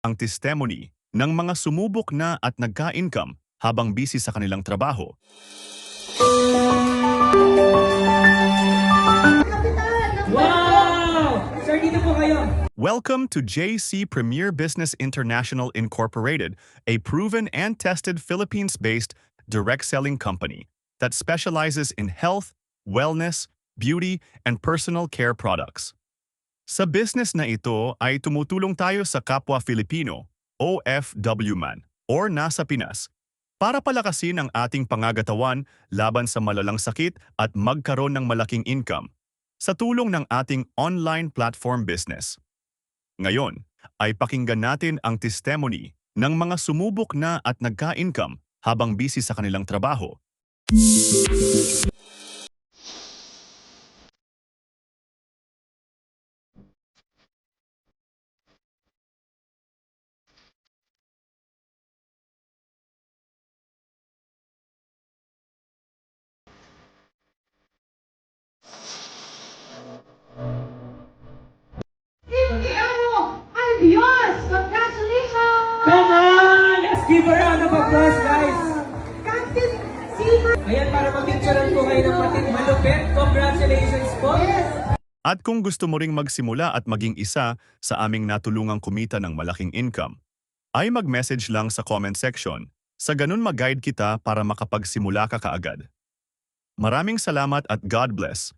ang testimony ng mga sumubok na at nagka-income habang busy sa kanilang trabaho. Wow! Sir, dito po kayo. Welcome to JC Premier Business International Incorporated, a proven and tested Philippines-based direct selling company that specializes in health, wellness, beauty, and personal care products. Sa business na ito ay tumutulong tayo sa kapwa Filipino, OFW man, or nasa Pinas, para palakasin ang ating pangagatawan laban sa malalang sakit at magkaroon ng malaking income sa tulong ng ating online platform business. Ngayon ay pakinggan natin ang testimony ng mga sumubok na at nagka-income habang busy sa kanilang trabaho. Ano? Ay, Diyos! Congratulations! Come on! Let's give a round of applause, guys. Captain Sima! Ayan, para mag-picturean po kayo ng pating malupit. Congratulations po. Yes! At kung gusto mo ring magsimula at maging isa sa aming natulungang kumita ng malaking income, ay mag-message lang sa comment section. Sa ganun mag-guide kita para makapagsimula ka kaagad. Maraming salamat at God bless.